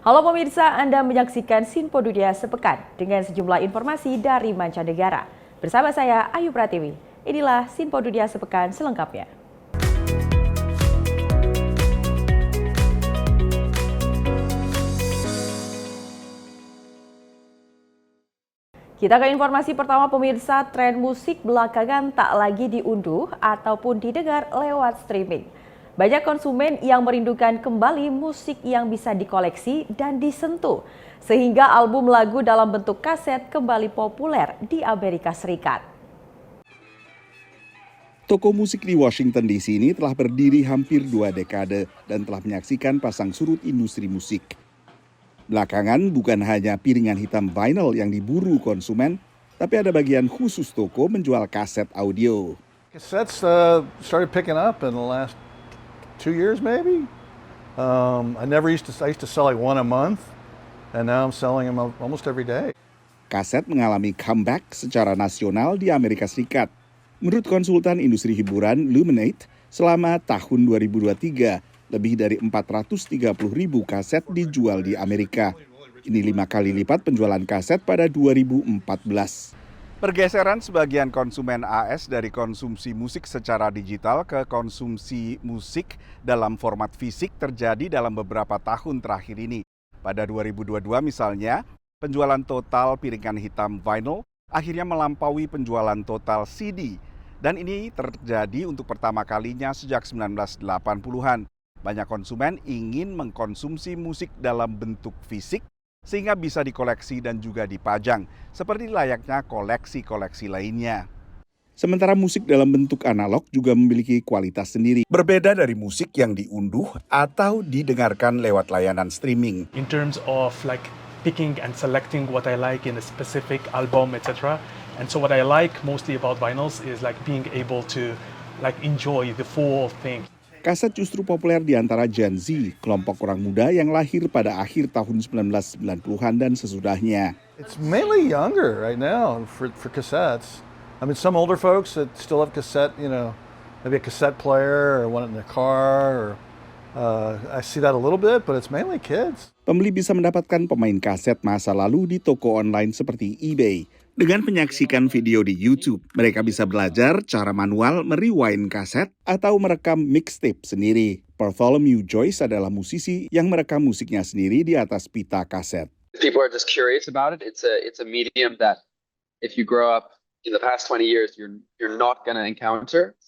Halo pemirsa, Anda menyaksikan Sinpo Dunia Sepekan dengan sejumlah informasi dari mancanegara. Bersama saya, Ayu Pratiwi. Inilah Sinpo Dunia Sepekan selengkapnya. Kita ke informasi pertama pemirsa, tren musik belakangan tak lagi diunduh ataupun didengar lewat streaming. Banyak konsumen yang merindukan kembali musik yang bisa dikoleksi dan disentuh, sehingga album lagu dalam bentuk kaset kembali populer di Amerika Serikat. Toko musik di Washington DC ini telah berdiri hampir 2 dekade dan telah menyaksikan pasang surut industri musik. Belakangan bukan hanya piringan hitam vinyl yang diburu konsumen, tapi ada bagian khusus toko menjual kaset audio. Cassettes started picking up in the last 2 years maybe. I used to sell like one a month, and now I'm selling them almost every day. Kaset mengalami comeback secara nasional di Amerika Serikat. Menurut konsultan industri hiburan Luminate, selama tahun 2023, lebih dari 430.000 kaset dijual di Amerika. Ini 5 kali lipat penjualan kaset pada 2014. Pergeseran sebagian konsumen AS dari konsumsi musik secara digital ke konsumsi musik dalam format fisik terjadi dalam beberapa tahun terakhir ini. Pada 2022 misalnya, penjualan total piringan hitam vinyl akhirnya melampaui penjualan total CD. Dan ini terjadi untuk pertama kalinya sejak 1980-an. Banyak konsumen ingin mengkonsumsi musik dalam bentuk fisik sehingga bisa dikoleksi dan juga dipajang, seperti layaknya koleksi-koleksi lainnya. Sementara musik dalam bentuk analog juga memiliki kualitas sendiri. Berbeda dari musik yang diunduh atau didengarkan lewat layanan streaming. In terms of like picking and selecting what I like in a specific album, etc. And so what I like mostly about vinyls is like being able to like enjoy the full thing. Kaset justru populer di antara Gen Z, kelompok orang muda yang lahir pada akhir tahun 1990-an dan sesudahnya. It's mainly younger right now for cassettes. I mean, some older folks that still have cassette, maybe a cassette player or one in their car. I see that a little bit, but it's mainly kids. Pembeli bisa mendapatkan pemain kaset masa lalu di toko online seperti eBay. Dengan menyaksikan video di YouTube, mereka bisa belajar cara manual merewind kaset atau merekam mixtape sendiri. Bartholomew Joyce adalah musisi yang merekam musiknya sendiri di atas pita kaset. People are just curious about it. It's a medium that if you grow up in the past 20 years, you're not going to encounter.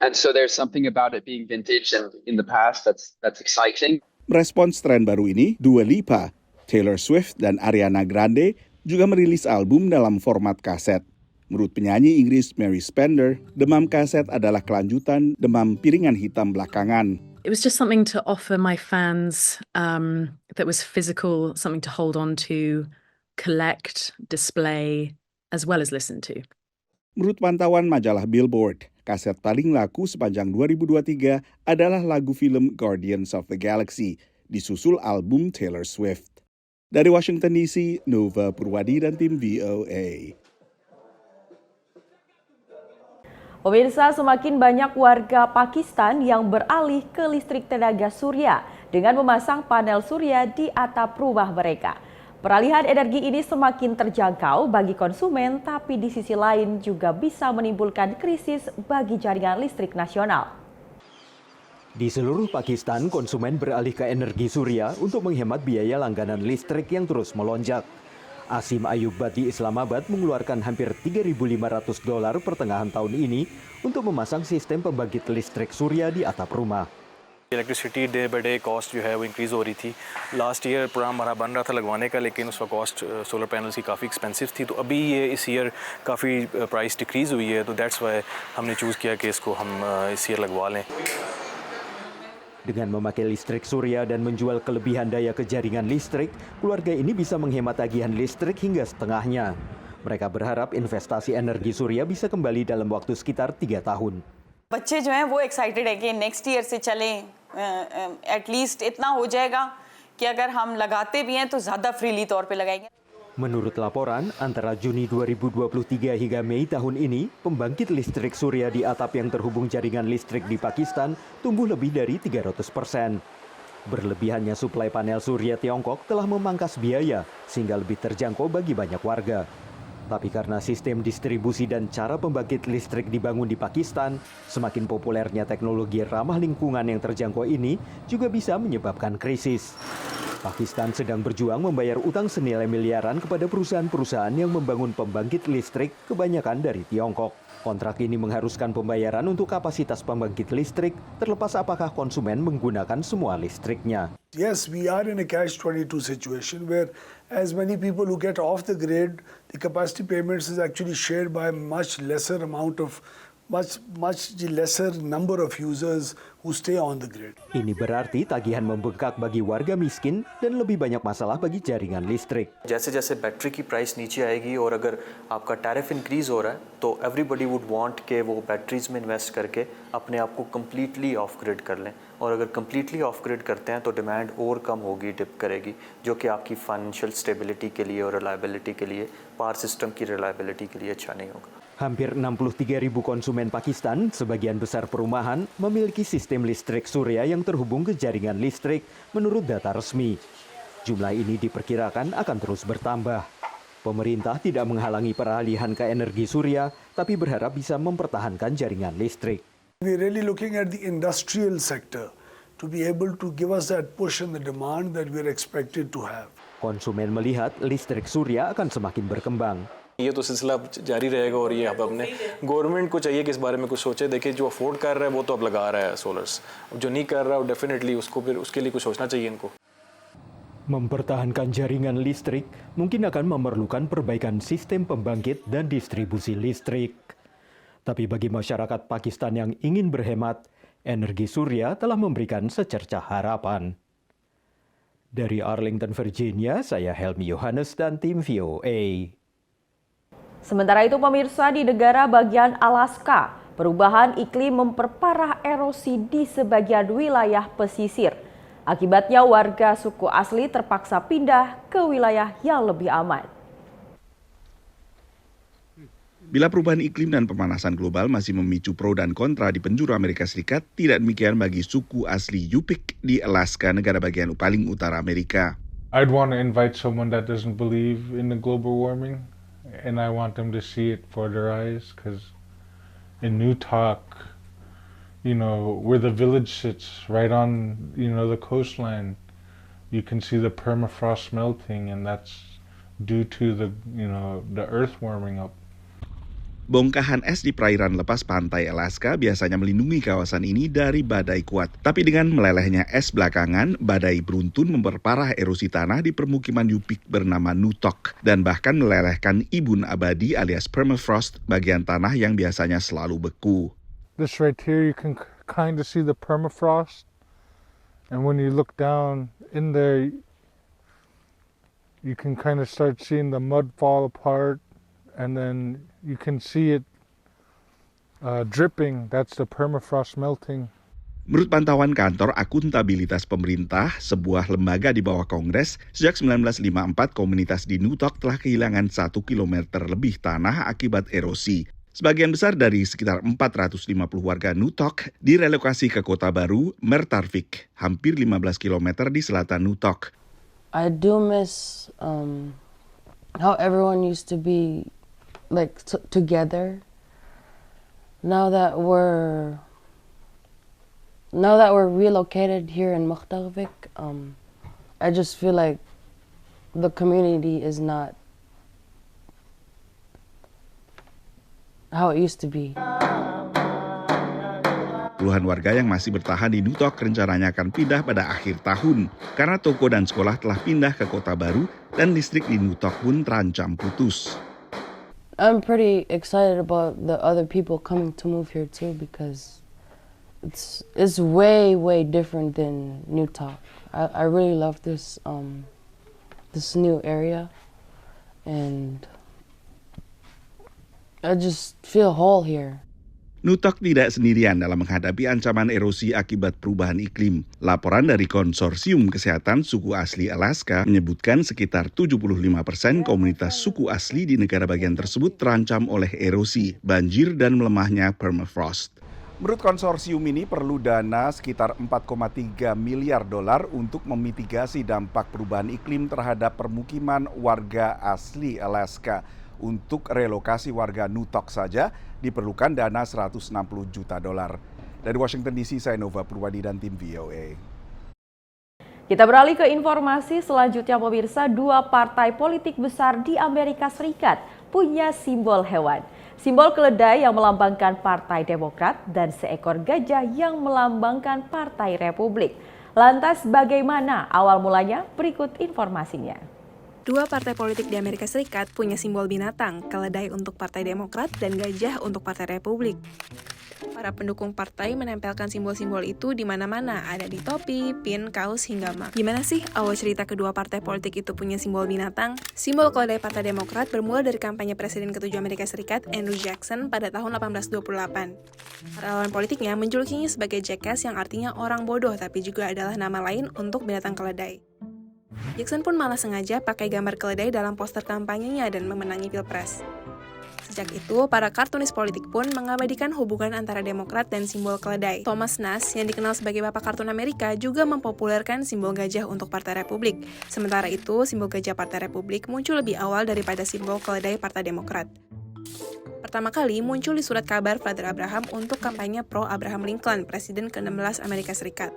And so there's something about it being vintage and in the past that's exciting. Merespons tren baru ini, Dua Lipa, Taylor Swift, dan Ariana Grande juga merilis album dalam format kaset. Menurut penyanyi Inggris Mary Spender, demam kaset adalah kelanjutan demam piringan hitam belakangan. It was just something to offer my fans that was physical, something to hold on to, collect, display, as well as listen to. Menurut pantauan majalah Billboard, kaset paling laku sepanjang 2023 adalah lagu film Guardians of the Galaxy, disusul album Taylor Swift. Dari Washington DC, Nova Purwadi dan tim VOA. Pemirsa, semakin banyak warga Pakistan yang beralih ke listrik tenaga surya dengan memasang panel surya di atap rumah mereka. Peralihan energi ini semakin terjangkau bagi konsumen, tapi di sisi lain juga bisa menimbulkan krisis bagi jaringan listrik nasional. Di seluruh Pakistan, konsumen beralih ke energi surya untuk menghemat biaya langganan listrik yang terus melonjak. Asim Ayubat di Islamabad mengeluarkan hampir $3.500 pertengahan tahun ini untuk memasang sistem pembangkit listrik surya di atap rumah. Electricity day by day cost जो है वो इंक्रीज़ हो रही थी last year programme हमारा बन रहा था लगवाने का लेकिन उसका कॉस्ट सोलर पैनल्स की काफ़ी एक्सपेंसिव थी तो अभी ये इस ईयर काफ़ी प्राइस डिक्रीज़ हुई है तो दैट्स वाई हमने चूज़ किया कि इसको हम इस ईयर लगवा लें. Dengan memakai listrik surya dan menjual kelebihan daya ke jaringan listrik, keluarga ini bisa menghemat tagihan listrik hingga setengahnya. Mereka berharap investasi energi surya bisa kembali dalam waktu sekitar 3 tahun. बच्चे जो हैं वो एक्साइटेड है कि नेक्स्ट ईयर से चलें एटलीस्ट इतना हो जाएगा कि अगर हम लगाते भी हैं तो ज़्यादा फ्रीली तौर पे लगाएंगे. Menurut laporan, antara Juni 2023 hingga Mei tahun ini, pembangkit listrik surya di atap yang terhubung jaringan listrik di Pakistan tumbuh lebih dari 300%. Berlebihannya suplai panel surya Tiongkok telah memangkas biaya sehingga lebih terjangkau bagi banyak warga. Tapi karena sistem distribusi dan cara pembangkit listrik dibangun di Pakistan, semakin populernya teknologi ramah lingkungan yang terjangkau ini juga bisa menyebabkan krisis. Pakistan sedang berjuang membayar utang senilai miliaran kepada perusahaan-perusahaan yang membangun pembangkit listrik, kebanyakan dari Tiongkok. Kontrak ini mengharuskan pembayaran untuk kapasitas pembangkit listrik, terlepas apakah konsumen menggunakan semua listriknya. Yes, we are in a catch-22 situation where as many people who get off the grid, the capacity payments is actually shared by much lesser number of users who stay on the grid. Ini berarti tagihan membengkak bagi warga miskin dan lebih banyak masalah bagi jaringan listrik. जैसे-जैसे बैटरी की प्राइस नीचे आएगी और अगर आपका tariff increase हो रहा है तो एवरीबॉडी वुड वांट के वो बैटरीज में इन्वेस्ट करके अपने आप को कम्प्लीटली ऑफ ग्रिड कर लें और अगर कम्प्लीटली ऑफ ग्रिड करते हैं तो डिमांड और कम होगी, डिप करेगी, जो कि आपकी फाइनेंशियल स्टेबिलिटी के लिए और रिलायबिलिटी के लिए, पावर सिस्टम की रिलायबिलिटी के लिए अच्छा नहीं होगा. Hampir 63.000 konsumen Pakistan, sebagian besar perumahan, memiliki sistem listrik surya yang terhubung ke jaringan listrik menurut data resmi. Jumlah ini diperkirakan akan terus bertambah. Pemerintah tidak menghalangi peralihan ke energi surya, tapi berharap bisa mempertahankan jaringan listrik. We're really looking at the industrial sector to be able to give us that push in the demand that we're expected to have. Konsumen melihat listrik surya akan semakin berkembang. ये तो सिलसिला जारी रहेगा और ये अब अपने गवर्नमेंट को चाहिए कि इस बारे में कुछ सोचे. देखिए जो अफोर्ड कर रहा है वो तो अब लगा रहा है सोलर्स, जो नहीं कर रहा है डेफिनेटली उसको फिर उसके लिए कुछ सोचना चाहिए इनको. Mempertahankan jaringan listrik mungkin akan memerlukan perbaikan sistem pembangkit dan distribusi listrik. Tapi bagi masyarakat Pakistan yang ingin berhemat, energi surya telah memberikan secercah harapan. Dari Arlington, Virginia, saya Helmi Yohanes dan tim VOA. Sementara itu pemirsa, di negara bagian Alaska, perubahan iklim memperparah erosi di sebagian wilayah pesisir. Akibatnya warga suku asli terpaksa pindah ke wilayah yang lebih aman. Bila perubahan iklim dan pemanasan global masih memicu pro dan kontra di penjuru Amerika Serikat, tidak demikian bagi suku asli Yupik di Alaska, negara bagian paling utara Amerika. I'd want to invite someone that doesn't believe in the global warming. And I want them to see it for their eyes, because in Newtok, where the village sits, right on, the coastline, you can see the permafrost melting, and that's due to the earth warming up. Bongkahan es di perairan lepas pantai Alaska biasanya melindungi kawasan ini dari badai kuat. Tapi dengan melelehnya es belakangan, badai beruntun memperparah erosi tanah di permukiman Yupik bernama Newtok dan bahkan melelehkan ibun abadi alias permafrost, bagian tanah yang biasanya selalu beku. This right here, you can kind of see the permafrost, and when you look down in there, you can kind of start seeing the mud fall apart. And then you can see it dripping. That's the permafrost melting. Menurut pantauan kantor akuntabilitas pemerintah, sebuah lembaga di bawah Kongres, sejak 1954 komunitas di Newtok telah kehilangan 1 kilometer lebih tanah akibat erosi. Sebagian besar dari sekitar 450 warga Newtok direlokasi ke kota baru, Mertarvik, hampir 15 kilometer di selatan Newtok. I do miss how everyone used to be together. Now that we're relocated here in Mertarvik, I just feel like the community is not how it used to be. Puluhan warga yang masih bertahan di Newtok rencananya akan pindah pada akhir tahun karena toko dan sekolah telah pindah ke kota baru dan listrik di Newtok pun terancam putus. I'm pretty excited about the other people coming to move here too, because it's way different than Newtok. I really love this new area, and I just feel whole here. Newtok tidak sendirian dalam menghadapi ancaman erosi akibat perubahan iklim. Laporan dari Konsorsium Kesehatan Suku Asli Alaska menyebutkan sekitar 75% komunitas suku asli di negara bagian tersebut terancam oleh erosi, banjir, dan melemahnya permafrost. Menurut konsorsium ini perlu dana sekitar 4,3 miliar dolar untuk memitigasi dampak perubahan iklim terhadap permukiman warga asli Alaska. Untuk relokasi warga Nutok saja diperlukan dana 160 juta dolar. Dari Washington DC, saya Nova Purwadi dan tim VOA. Kita beralih ke informasi selanjutnya, pemirsa. Dua partai politik besar di Amerika Serikat punya simbol hewan. Simbol keledai yang melambangkan Partai Demokrat dan seekor gajah yang melambangkan Partai Republik. Lantas bagaimana awal mulanya? Berikut informasinya. Dua partai politik di Amerika Serikat punya simbol binatang, keledai untuk Partai Demokrat dan gajah untuk Partai Republik. Para pendukung partai menempelkan simbol-simbol itu di mana-mana, ada di topi, pin, kaos, hingga mug. Gimana sih awal cerita kedua partai politik itu punya simbol binatang? Simbol keledai Partai Demokrat bermula dari kampanye Presiden ke-7 Amerika Serikat, Andrew Jackson, pada tahun 1828. Para lawan politiknya menjulukinya sebagai Jackass yang artinya orang bodoh, tapi juga adalah nama lain untuk binatang keledai. Jackson pun malah sengaja pakai gambar keledai dalam poster kampanyenya dan memenangi Pilpres. Sejak itu, para kartunis politik pun mengabadikan hubungan antara Demokrat dan simbol keledai. Thomas Nast, yang dikenal sebagai bapak kartun Amerika, juga mempopulerkan simbol gajah untuk Partai Republik. Sementara itu, simbol gajah Partai Republik muncul lebih awal daripada simbol keledai Partai Demokrat. Pertama kali muncul di surat kabar Father Abraham untuk kampanye pro-Abraham Lincoln, Presiden ke-16 Amerika Serikat,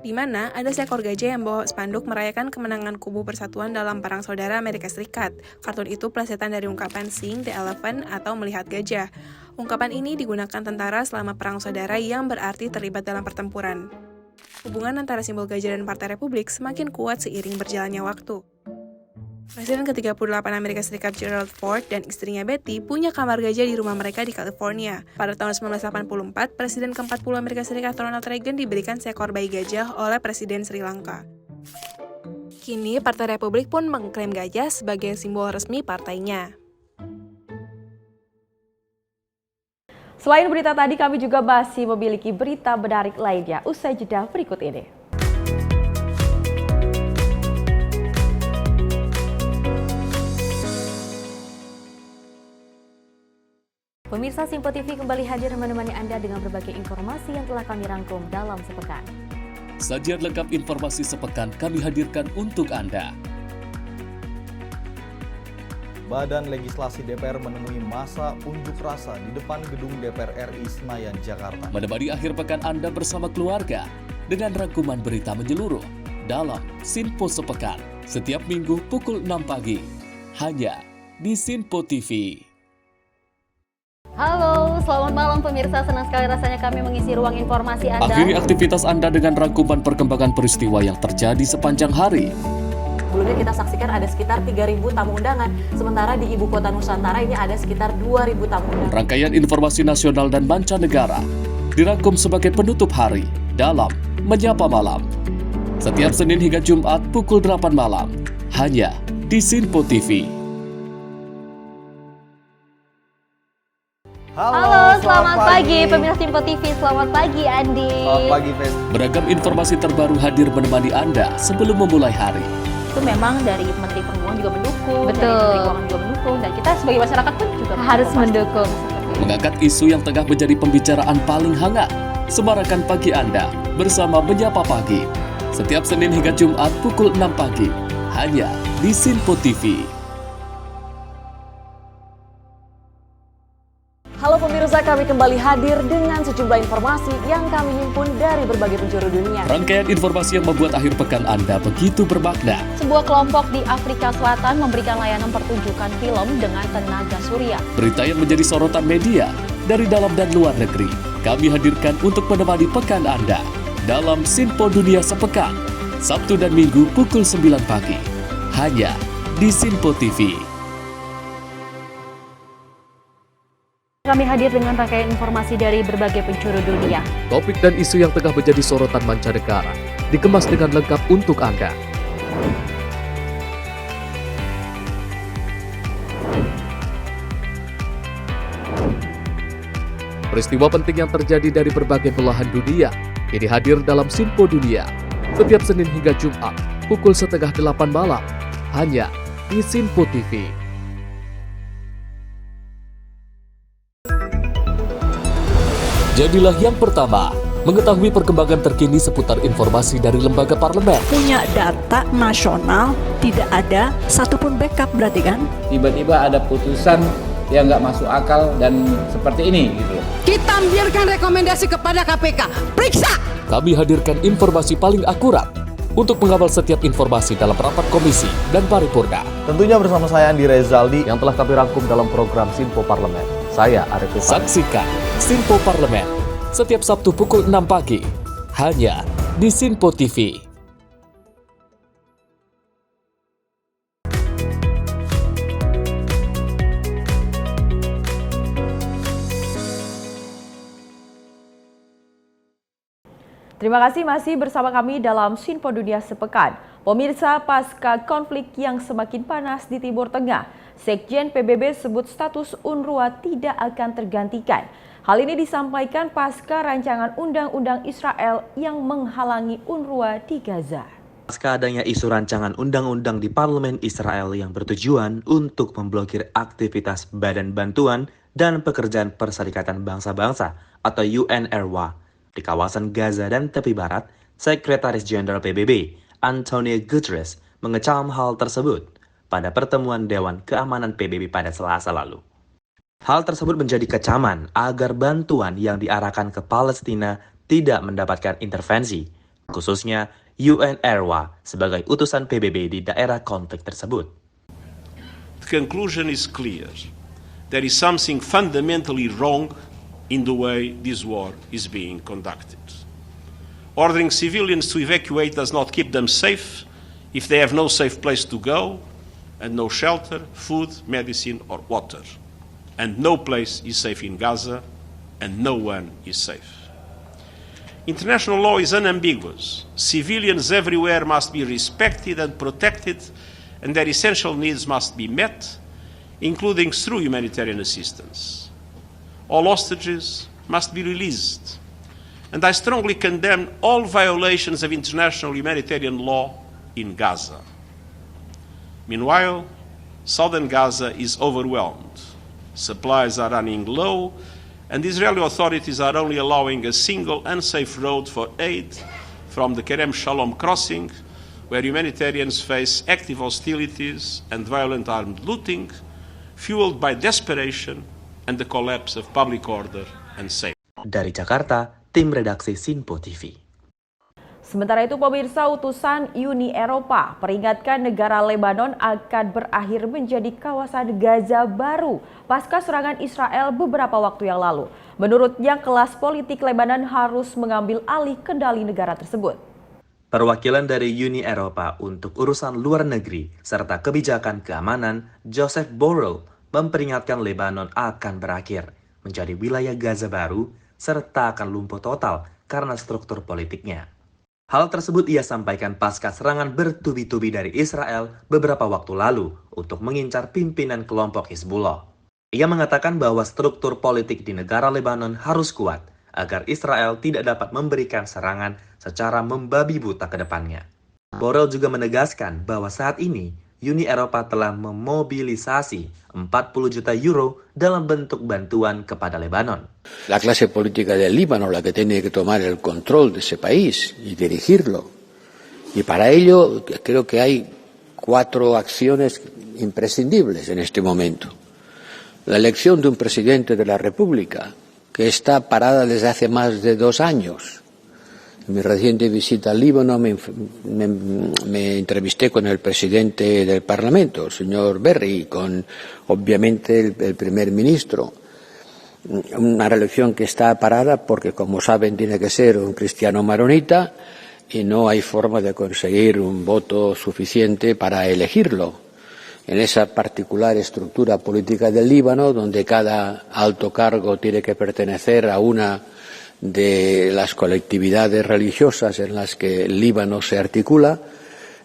di mana ada seekor gajah yang bawa spanduk merayakan kemenangan kubu persatuan dalam Perang Saudara Amerika Serikat. Kartun itu plesetan dari ungkapan seeing the elephant atau melihat gajah. Ungkapan ini digunakan tentara selama Perang Saudara yang berarti terlibat dalam pertempuran. Hubungan antara simbol gajah dan Partai Republik semakin kuat seiring berjalannya waktu. Presiden ke-38 Amerika Serikat Gerald Ford dan istrinya Betty punya kamar gajah di rumah mereka di California. Pada tahun 1984, Presiden ke-40 Amerika Serikat Ronald Reagan diberikan seekor bayi gajah oleh Presiden Sri Lanka. Kini, Partai Republik pun mengklaim gajah sebagai simbol resmi partainya. Selain berita tadi, kami juga masih memiliki berita menarik lainnya. Usai jeda berikut ini. Pemirsa, Simpo TV kembali hadir menemani Anda dengan berbagai informasi yang telah kami rangkum dalam sepekan. Sajian lengkap informasi sepekan kami hadirkan untuk Anda. Badan Legislasi DPR menemui masa unjuk rasa di depan gedung DPR RI Senayan, Jakarta. Menemani akhir pekan Anda bersama keluarga dengan rangkuman berita menyeluruh dalam Simpo Sepekan setiap minggu pukul 6 pagi hanya di Simpo TV. Halo, selamat malam pemirsa. Senang sekali rasanya kami mengisi ruang informasi Anda. Akhiri aktivitas Anda dengan rangkuman perkembangan peristiwa yang terjadi sepanjang hari. Sebelumnya kita saksikan ada sekitar 3.000 tamu undangan. Sementara di Ibu Kota Nusantara ini ada sekitar 2.000 tamu undangan. Rangkaian informasi nasional dan mancanegara dirangkum sebagai penutup hari dalam Menyapa Malam. Setiap Senin hingga Jumat pukul 8 malam. Hanya di Simpo TV. Halo, selamat pagi pemirsa Simpo TV. Selamat pagi Andi. Selamat pagi, Fen. Beragam informasi terbaru hadir menemani Anda sebelum memulai hari. Itu memang dari Menteri Perhubungan juga mendukung, Betul. dari Menteri Keuangan juga mendukung, dan kita sebagai masyarakat pun juga harus mendukung. Mengangkat isu yang tengah menjadi pembicaraan paling hangat. Semarakan pagi Anda bersama Menyapa Pagi. Setiap Senin hingga Jumat pukul 6 pagi. Hanya di Simpo TV. Halo pemirsa, kami kembali hadir dengan sejumlah informasi yang kami himpun dari berbagai penjuru dunia. Rangkaian informasi yang membuat akhir pekan Anda begitu bermakna. Sebuah kelompok di Afrika Selatan memberikan layanan pertunjukan film dengan tenaga surya. Berita yang menjadi sorotan media dari dalam dan luar negeri. Kami hadirkan untuk menemani pekan Anda dalam Simpo Dunia Sepekan. Sabtu dan Minggu pukul 9 pagi. Hanya di Simpo TV. Kami hadir dengan rangkaian informasi dari berbagai penjuru dunia. Topik dan isu yang tengah menjadi sorotan mancanegara dikemas dengan lengkap untuk Anda. Peristiwa penting yang terjadi dari berbagai belahan dunia kini hadir dalam Simpo Dunia setiap Senin hingga Jumat pukul 7:30 malam hanya di Simpo TV. Jadilah yang pertama mengetahui perkembangan terkini seputar informasi dari lembaga parlemen. Punya data nasional, tidak ada satupun backup berarti kan? Tiba-tiba ada putusan yang nggak masuk akal dan seperti ini gitu. Kita biarkan rekomendasi kepada KPK, periksa! Kami hadirkan informasi paling akurat untuk mengawal setiap informasi dalam rapat komisi dan paripurna. Tentunya bersama saya Andi Rezaldi yang telah kami rangkum dalam program Sinpo Parlemen. Saya Arif Rifani. Saksikan Sinpo Parlemen setiap Sabtu pukul 6 pagi hanya di Sinpo TV. Terima kasih masih bersama kami dalam Sinpo Dunia Sepekan. Pemirsa, pasca konflik yang semakin panas di Timur Tengah, Sekjen PBB sebut status UNRWA tidak akan tergantikan. Hal ini disampaikan pasca rancangan undang-undang Israel yang menghalangi UNRWA di Gaza. Pasca adanya isu rancangan undang-undang di parlemen Israel yang bertujuan untuk memblokir aktivitas Badan Bantuan dan Pekerjaan Perserikatan Bangsa-Bangsa atau UNRWA di kawasan Gaza dan tepi barat, Sekretaris Jenderal PBB Antonio Guterres mengecam hal tersebut pada pertemuan Dewan Keamanan PBB pada Selasa lalu. Hal tersebut menjadi kecaman agar bantuan yang diarahkan ke Palestina tidak mendapatkan intervensi, khususnya UNRWA sebagai utusan PBB di daerah konflik tersebut. The conclusion is clear. There is something fundamentally wrong in the way this war is being conducted. Ordering civilians to evacuate does not keep them safe if they have no safe place to go and no shelter, food, medicine or water. And no place is safe in Gaza and no one is safe. International law is unambiguous. Civilians everywhere must be respected and protected and their essential needs must be met, including through humanitarian assistance. All hostages must be released. And I strongly condemn all violations of international humanitarian law in Gaza. Meanwhile, southern Gaza is overwhelmed. Supplies are running low, and the Israeli authorities are only allowing a single unsafe road for aid from the Kerem Shalom crossing, where humanitarians face active hostilities and violent armed looting, fueled by desperation and the collapse of public order and safety. Dari Jakarta, tim redaksi Sinpo TV. Sementara itu, pemirsa, utusan Uni Eropa peringatkan negara Lebanon akan berakhir menjadi kawasan Gaza baru pasca serangan Israel beberapa waktu yang lalu. Menurutnya, kelas politik Lebanon harus mengambil alih kendali negara tersebut. Perwakilan dari Uni Eropa untuk urusan luar negeri serta kebijakan keamanan, Joseph Borrell, memperingatkan Lebanon akan berakhir menjadi wilayah Gaza baru serta akan lumpuh total karena struktur politiknya. Hal tersebut ia sampaikan pasca serangan bertubi-tubi dari Israel beberapa waktu lalu untuk mengincar pimpinan kelompok Hizbullah. Ia mengatakan bahwa struktur politik di negara Lebanon harus kuat agar Israel tidak dapat memberikan serangan secara membabi buta ke depannya. Borrell juga menegaskan bahwa saat ini Uni Eropa telah memobilisasi 40 juta euro dalam bentuk bantuan kepada Lebanon. La clase política del Líbano la que tiene que tomar el control de ese país y dirigirlo. Y para ello creo que hay 4 acciones imprescindibles en este momento. La elección de un presidente de la República que está parada desde hace más de 2 años. En mi reciente visita al Líbano me entrevisté con el presidente del Parlamento, el señor Berri, y con obviamente el primer ministro. Una reelección que está parada porque, como saben, tiene que ser un cristiano maronita y no hay forma de conseguir un voto suficiente para elegirlo. En esa particular estructura política del Líbano, donde cada alto cargo tiene que pertenecer a una de las colectividades religiosas en las que el Líbano se articula,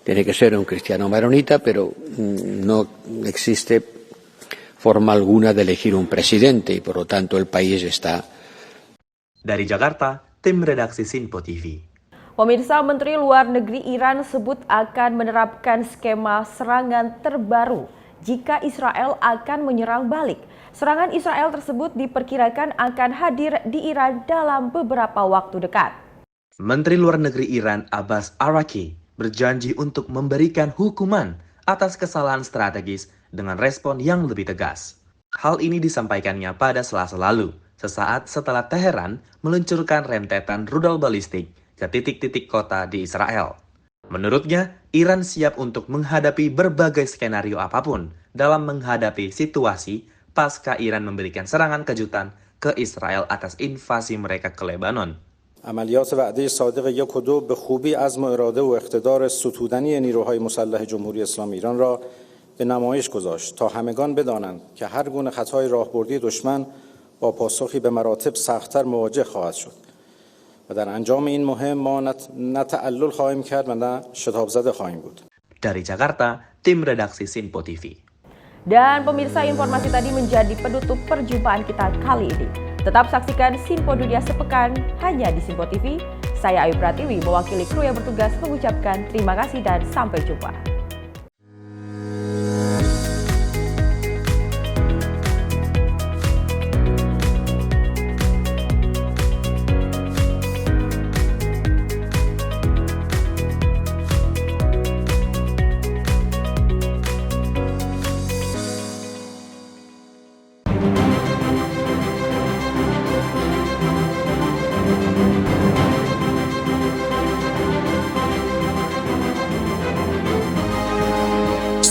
tiene que ser un cristiano maronita, pero no existe forma alguna de elegir un presidente y por lo tanto el país está. Dari Jakarta, tim redaksi Sinpo TV. Pemirsa, Menteri Luar Negeri Iran sebut akan menerapkan skema serangan terbaru jika Israel akan menyerang balik. Serangan Israel tersebut diperkirakan akan hadir di Iran dalam beberapa waktu dekat. Menteri Luar Negeri Iran Abbas Araqi berjanji untuk memberikan hukuman atas kesalahan strategis dengan respon yang lebih tegas. Hal ini disampaikannya pada Selasa lalu, sesaat setelah Teheran meluncurkan rentetan rudal balistik ke titik-titik kota di Israel. Menurutnya, Iran siap untuk menghadapi berbagai skenario apapun dalam menghadapi situasi pasca Iran memberikan serangan kejutan ke Israel atas invasi mereka ke Lebanon. عملیات وعده صادق 1 و 2 به خوبی عزم و اراده و اقتدار ستودنی نیروهای مسلح جمهوری اسلامی ایران را به نمایش گذاشت تا همگان بدانند که هر گونه خطای راهبردی دشمن با پاسخی به مراتب سخت‌تر مواجه خواهد شد و در انجام این مهم ما نه تعلل خواهیم کرد و نه شتاب زده خواهیم بود. Dari Jakarta, tim redaksi Sinpo TV. Dan pemirsa, informasi tadi menjadi penutup perjumpaan kita kali ini. Tetap saksikan Sinpo Dunia Sepekan hanya di Sinpo TV. Saya Ayu Pratiwi mewakili kru yang bertugas mengucapkan terima kasih dan sampai jumpa.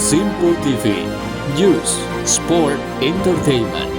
Sinpo TV, News, Sport, Entertainment.